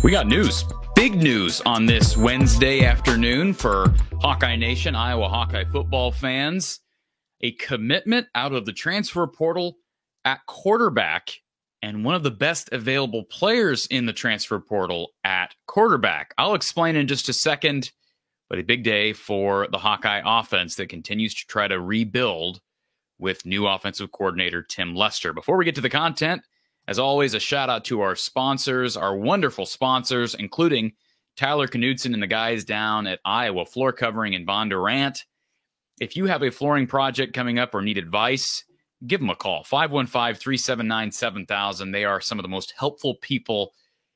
We got news, big news on this Wednesday afternoon for Hawkeye Nation, Iowa Hawkeye football fans. A commitment out of the transfer portal at quarterback and one of the best available players in the transfer portal at quarterback. I'll explain in just a second, but a big day for the Hawkeye offense that continues to try to rebuild with new offensive coordinator Tim Lester. Before we get to the content, as always, a shout out to our sponsors, our wonderful sponsors, including Tyler Knudsen and the guys down at Iowa Floor Covering in Bondurant. If you have a flooring project coming up or need advice, give them a call, 515-379-7000. They are some of the most helpful people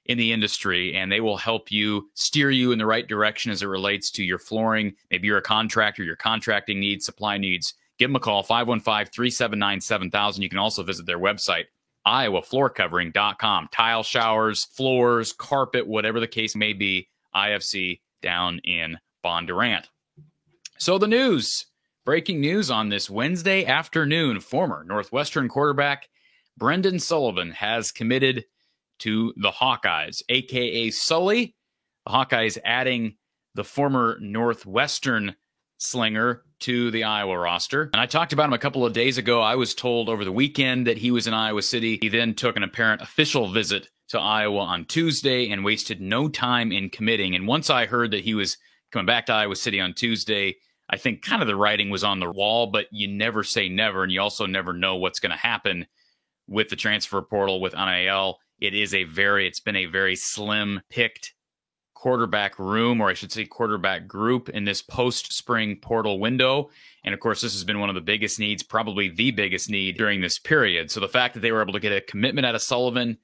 in the industry, and they will help you steer you in the right direction as it relates to your flooring. Maybe you're a contractor, your contracting needs, supply needs. Give them a call, 515-379-7000. You can also visit their website, iowafloorcovering.com. Tile, showers, floors, carpet, whatever the case may be, IFC down in Bondurant. So the news, breaking news on this Wednesday afternoon, former Northwestern quarterback Brendan Sullivan has committed to the Hawkeyes, a.k.a. Sully. The Hawkeyes adding the former Northwestern slinger to the Iowa roster. And I talked about him a couple of days ago. I was told over the weekend that he was in Iowa City. He then took an apparent official visit to Iowa on Tuesday and wasted no time in committing. And once I heard that he was coming back to Iowa City on Tuesday, I think kind of the writing was on the wall, but you never say never. And you also never know what's going to happen with the transfer portal with NIL. It's been a very slim picked quarterback room, or I should say quarterback group, in this post-spring portal window. And of course, this has been one of the biggest needs, probably the biggest need during this period. So the fact that they were able to get a commitment out of Sullivan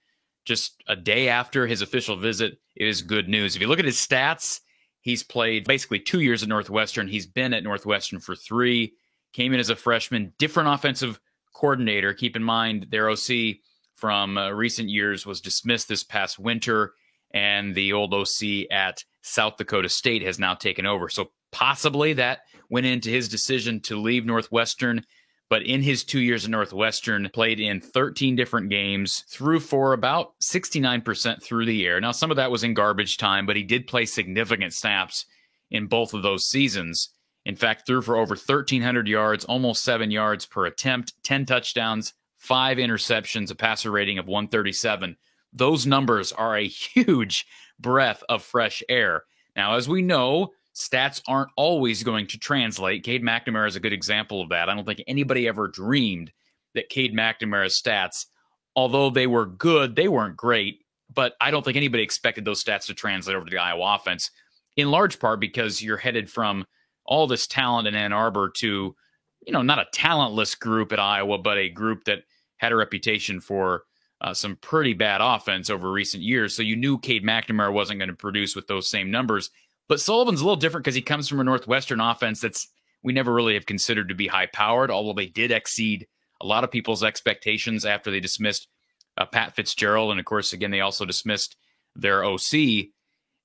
just a day after his official visit is good news. If you look at his stats, he's played basically 2 years at Northwestern. He's been at Northwestern for 3, came in as a freshman, different offensive coordinator. Keep in mind, their OC from recent years was dismissed this past winter, and the old OC at South Dakota State has now taken over. So possibly that went into his decision to leave Northwestern. But in his 2 years at Northwestern, played in 13 different games, threw for about 69% through the air. Now, some of that was in garbage time, but he did play significant snaps in both of those seasons. In fact, threw for over 1,300 yards, almost 7 yards per attempt, 10 touchdowns, 5 interceptions, a passer rating of 137. Those numbers are a huge breath of fresh air. Now, as we know, stats aren't always going to translate. Cade McNamara is a good example of that. I don't think anybody ever dreamed that Cade McNamara's stats, although they were good, they weren't great. But I don't think anybody expected those stats to translate over to the Iowa offense, in large part because you're headed from all this talent in Ann Arbor to, not a talentless group at Iowa, but a group that had a reputation for some pretty bad offense over recent years. So you knew Cade McNamara wasn't going to produce with those same numbers. But Sullivan's a little different because he comes from a Northwestern offense we never really have considered to be high-powered, although they did exceed a lot of people's expectations after they dismissed Pat Fitzgerald. And, of course, again, they also dismissed their OC.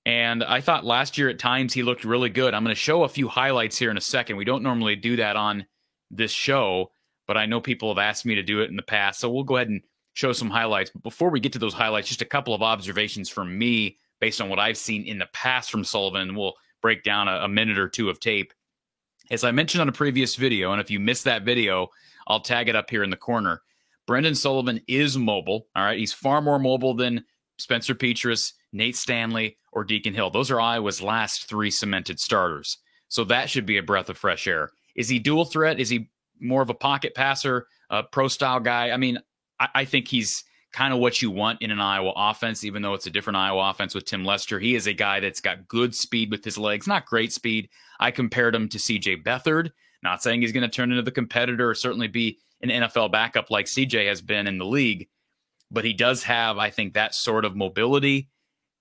And I thought last year at times he looked really good. I'm going to show a few highlights here in a second. We don't normally do that on this show, but I know people have asked me to do it in the past. So we'll go ahead and show some highlights. But before we get to those highlights, just a couple of observations from me based on what I've seen in the past from Sullivan, and we'll break down a minute or two of tape. As I mentioned on a previous video, and if you missed that video, I'll tag it up here in the corner. Brendan Sullivan is mobile. All right, he's far more mobile than Spencer Petras, Nate Stanley, or Deacon Hill. Those are Iowa's last 3 cemented starters. So that should be a breath of fresh air. Is he dual threat? Is he more of a pocket passer, a pro-style guy? I mean, I think he's kind of what you want in an Iowa offense, even though it's a different Iowa offense with Tim Lester. He is a guy that's got good speed with his legs, not great speed. I compared him to C.J. Beathard. Not saying he's going to turn into the competitor or certainly be an NFL backup like C.J. has been in the league, but he does have, I think, that sort of mobility.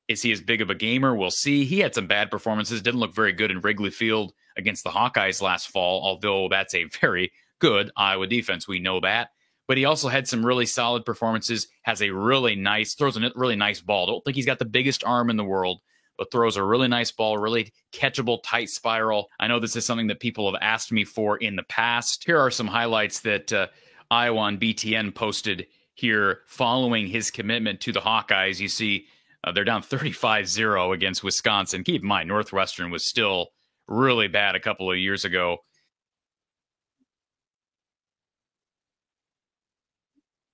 Is he as big of a gamer? We'll see. He had some bad performances, didn't look very good in Wrigley Field against the Hawkeyes last fall, although that's a very good Iowa defense. We know that. But he also had some really solid performances, throws a really nice ball. Don't think he's got the biggest arm in the world, but throws a really nice ball, really catchable, tight spiral. I know this is something that people have asked me for in the past. Here are some highlights that Iowa on BTN posted here following his commitment to the Hawkeyes. You see They're down 35-0 against Wisconsin. Keep in mind, Northwestern was still really bad a couple of years ago.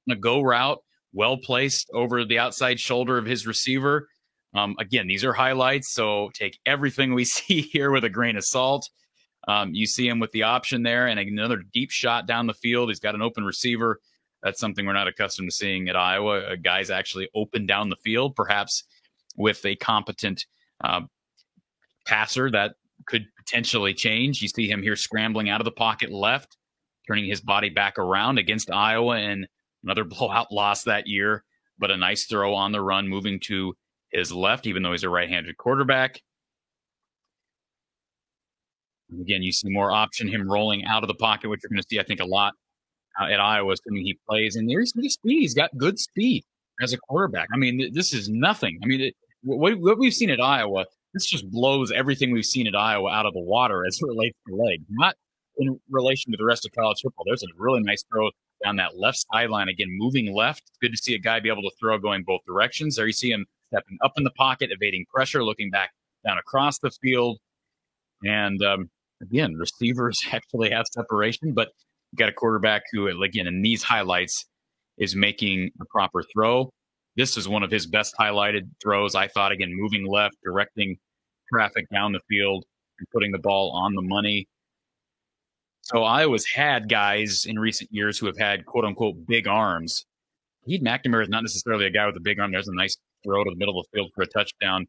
A go route, well placed over the outside shoulder of his receiver. Again, these are highlights, so take everything we see here with a grain of salt. You see him with the option there and another deep shot down the field. He's got an open receiver. That's something we're not accustomed to seeing at Iowa. Guys actually open down the field, perhaps with a competent uh, passer that could potentially change. You see him here scrambling out of the pocket left, turning his body back around against Iowa and another blowout loss that year, but a nice throw on the run, moving to his left, even though he's a right-handed quarterback. And again, you see more option, him rolling out of the pocket, which you're going to see, I think, a lot at Iowa, assuming he plays. And there's the speed. He's got good speed as a quarterback. I mean, this is nothing. I mean, what we've seen at Iowa, this just blows everything we've seen at Iowa out of the water as it relates to legs, not in relation to the rest of college football. There's a really nice throw down that left sideline, again, moving left. It's good to see a guy be able to throw going both directions. There you see him stepping up in the pocket, evading pressure, looking back down across the field. And again, receivers actually have separation, but you got a quarterback who, again, in these highlights, is making a proper throw. This is one of his best highlighted throws, I thought. Again, moving left, directing traffic down the field, and putting the ball on the money. So Iowa's had guys in recent years who have had quote unquote big arms. Cade McNamara is not necessarily a guy with a big arm. There's a nice throw to the middle of the field for a touchdown.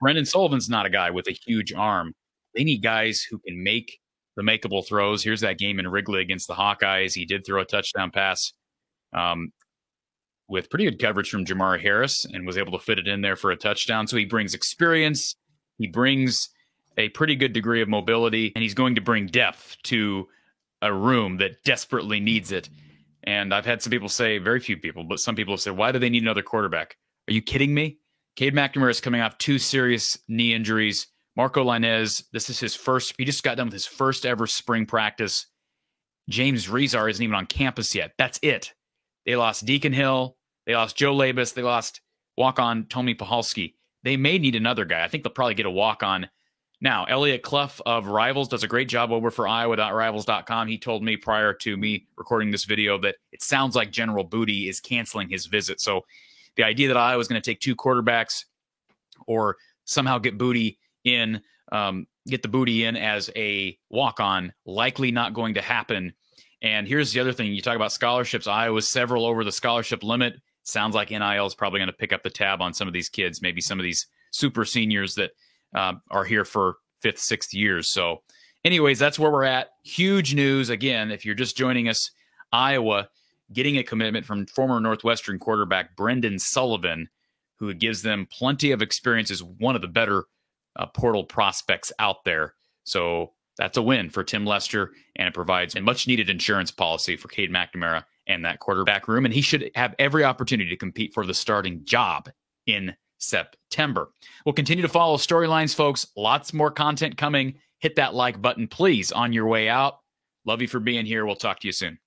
Brendan Sullivan's not a guy with a huge arm. They need guys who can make the makeable throws. Here's that game in Wrigley against the Hawkeyes. He did throw a touchdown pass with pretty good coverage from Jamar Harris and was able to fit it in there for a touchdown. So he brings experience. He brings a pretty good degree of mobility, and he's going to bring depth to a room that desperately needs it. And I've had some people say, very few people, but some people have said, why do they need another quarterback? Are you kidding me? Cade McNamara is coming off 2 serious knee injuries. Marco Lainez, this is his first, he just got done with his first ever spring practice. James Rezar isn't even on campus yet. That's it. They lost Deacon Hill. They lost Joe Labus. They lost walk-on Tommy Pahalski. They may need another guy. I think they'll probably get a walk-on. Now, Elliot Clough of Rivals does a great job over for Iowa.Rivals.com. He told me prior to me recording this video that it sounds like General Booty is canceling his visit. So the idea that Iowa was going to take 2 quarterbacks or somehow get Booty in, get the Booty in as a walk-on, likely not going to happen. And here's the other thing. You talk about scholarships. Iowa's several over the scholarship limit. Sounds like NIL is probably going to pick up the tab on some of these kids, maybe some of these super seniors that are here for 5th, 6th years. So anyways, that's where we're at. Huge news. Again, if you're just joining us, Iowa getting a commitment from former Northwestern quarterback Brendan Sullivan, who gives them plenty of experience as one of the better portal prospects out there. So that's a win for Tim Lester, and it provides a much-needed insurance policy for Cade McNamara and that quarterback room, and he should have every opportunity to compete for the starting job in September. We'll continue to follow storylines, folks. Lots more content coming. Hit that like button, please, on your way out. Love you for being here. We'll talk to you soon.